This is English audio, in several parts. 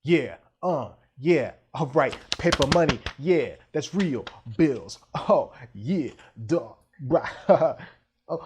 Yeah, yeah. All right, paper money. Yeah, that's real. Bills. Oh, yeah, dog. Right.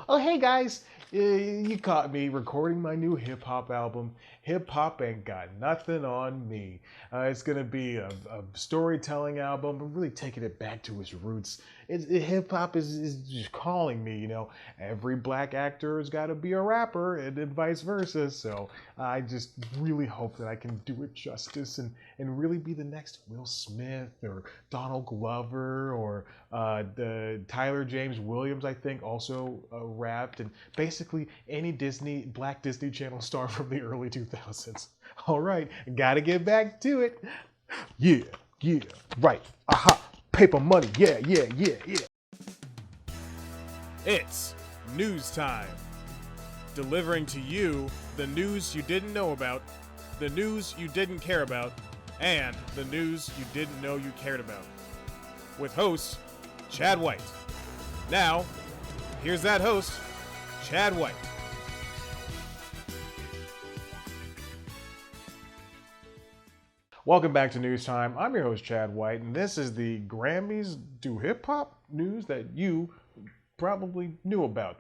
Hey guys, you caught me recording my new hip hop album. Hip hop ain't got nothing on me. It's gonna be a storytelling album, but really taking it back to its roots. Hip hop is just calling me. Every black actor has got to be a rapper, and then vice versa. So I just really hope that I can do it justice and really be the next Will Smith or Donald Glover or the Tyler James Williams, I think, also rapped, and basically any Black Disney Channel star from the early 2000s. All right, gotta get back to it. Yeah, yeah, right. Aha, paper money. Yeah, yeah, yeah, yeah. It's news time. Delivering to you the news you didn't know about, the news you didn't care about, and the news you didn't know you cared about. With host, Chad White. Now, here's that host, Chad White. Welcome back to News Time. I'm your host, Chad White, and this is the Grammys Do Hip Hop news that you probably knew about.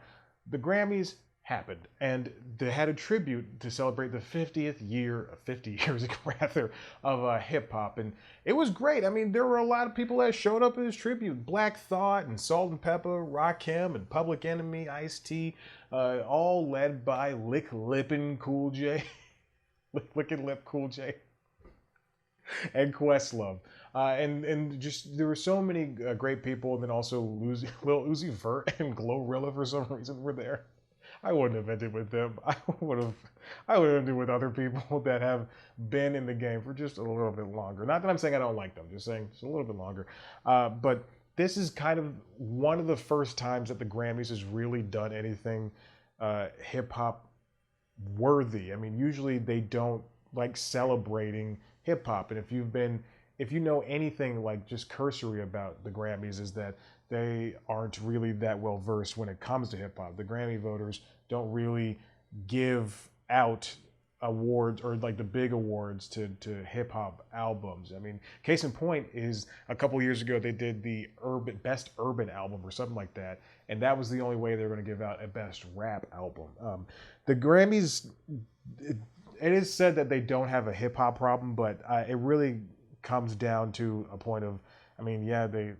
The Grammys happened, and they had a tribute to celebrate the 50th year, 50 years rather, of hip hop, and it was great. I mean, there were a lot of people that showed up in this tribute: Black Thought and Salt and Pepper, Rakim and Public Enemy, Ice-T, all led by Lippin' Cool J, Lickin' Lip Cool J, and Questlove. And just there were so many great people, and then also Lil Uzi Vert and Glorilla for some reason were there. I wouldn't have ended with them. I would have ended with other people that have been in the game for just a little bit longer. Not that I'm saying I don't like them, just saying just a little bit longer. But this is kind of one of the first times that the Grammys has really done anything hip hop worthy. I mean, usually they don't like celebrating hip hop, and if you know anything like just cursory about the Grammys, is that they aren't really that well versed when it comes to hip hop. The Grammy voters don't really give out awards or like the big awards to hip hop albums. I mean, case in point is a couple years ago they did the best urban album or something like that, and that was the only way they were going to give out a best rap album. The Grammys, it is said that they don't have a hip hop problem, but it really comes down to a point of, I mean, yeah, they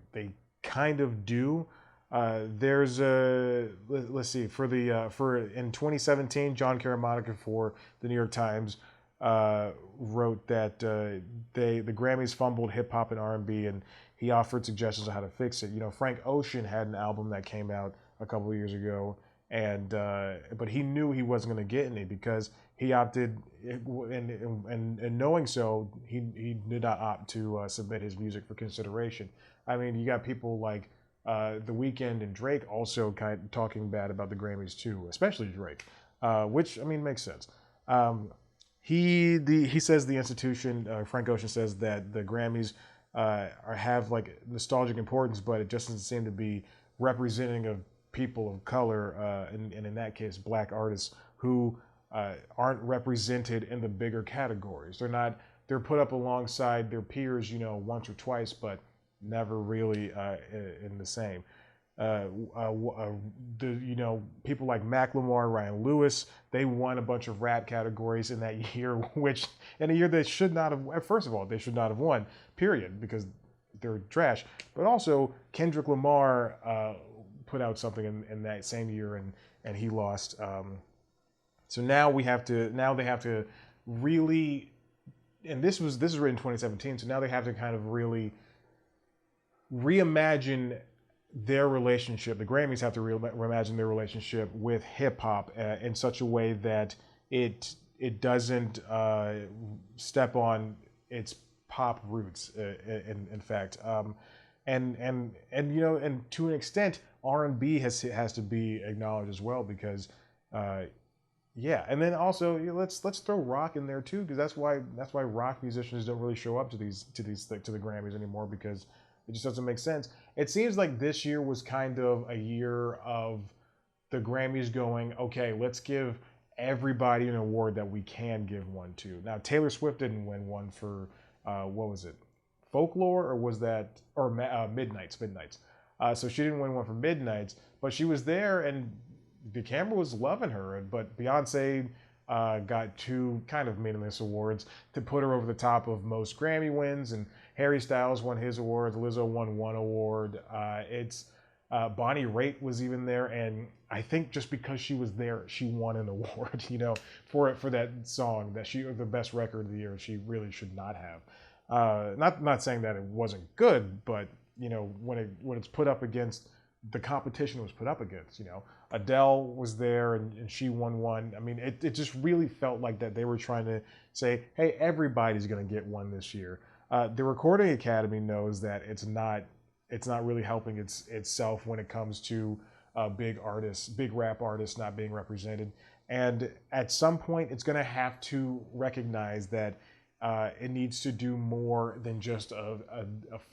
kind of do. There's let's see, for in 2017, John Karamonic for the New York Times wrote that the Grammys fumbled hip hop and R&B, and he offered suggestions on how to fix it. Frank Ocean had an album that came out a couple of years ago, and but he knew he wasn't going to get any because he opted, and knowing so, he did not opt to submit his music for consideration. I mean, you got people like The Weeknd and Drake also kind of talking bad about the Grammys too, especially Drake, which I mean makes sense. He says the institution, Frank Ocean says that the Grammys have like nostalgic importance, but it just doesn't seem to be representing of people of color, and in that case, black artists who aren't represented in the bigger categories. They're put up alongside their peers, once or twice, but never really in the same. People like Macklemore, Ryan Lewis, they won a bunch of rap categories in that year, which in a year they should not have. First of all, they should not have won, period, because they're trash. But also Kendrick Lamar put out something in that same year, and he lost. So now they have to really, and this was written in 2017. So now they have to kind of really reimagine their relationship. The Grammys have to reimagine their relationship with hip hop in such a way that it doesn't step on its pop roots. In fact, and to an extent, R&B has to be acknowledged as well because. Yeah, and then also let's throw rock in there too, because that's why rock musicians don't really show up to the Grammys anymore, because it just doesn't make sense. It seems like this year was kind of a year of the Grammys going, okay, let's give everybody an award that we can give one to. Now, Taylor Swift didn't win one for, what was it? Folklore, or was that, or Midnights. So she didn't win one for Midnights, but she was there and the camera was loving her. But Beyonce got two kind of meaningless awards to put her over the top of most Grammy wins, and Harry Styles won his award, Lizzo won one award. Bonnie Raitt was even there, and I think just because she was there, she won an award, for that song that the best record of the year. She really should not have. Not saying that it wasn't good, but when it's put up against the competition it was put up against, Adele was there and she won one. I mean, it just really felt like that they were trying to say, hey, everybody's going to get one this year. The Recording Academy knows that it's not really helping itself when it comes to big rap artists not being represented. And at some point, it's going to have to recognize that it needs to do more than just a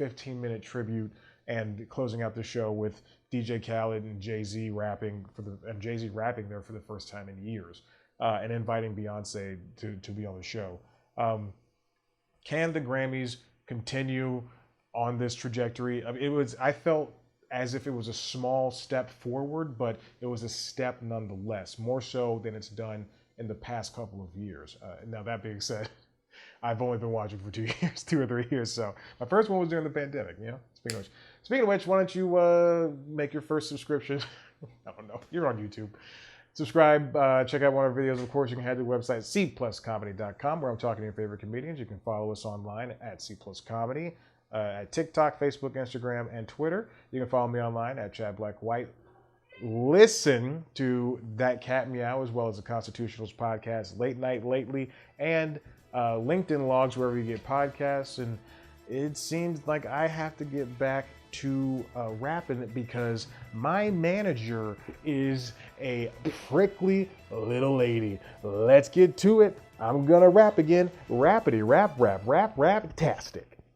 15-minute tribute and closing out the show with DJ Khaled and Jay-Z rapping there for the first time in years, and inviting Beyonce to be on the show. Can the Grammys continue on this trajectory? I mean, I felt as if it was a small step forward, but it was a step nonetheless, more so than it's done in the past couple of years. Now, that being said, I've only been watching for 2 or 3 years, so my first one was during the pandemic, Speaking of which, why don't you make your first subscription? I don't know. You're on YouTube. Subscribe, check out one of our videos. Of course, you can head to the website cpluscomedy.com, where I'm talking to your favorite comedians. You can follow us online at cpluscomedy, at TikTok, Facebook, Instagram, and Twitter. You can follow me online at Chad Black White. Listen to That Cat Meow, as well as the Constitutionals podcast, Late Night Lately, and LinkedIn Logs, wherever you get podcasts. And it seems like I have to get back to rapping because my manager is a prickly little lady. Let's get to it. I'm gonna rap again. Rappity rap, rap, rap, rap-tastic.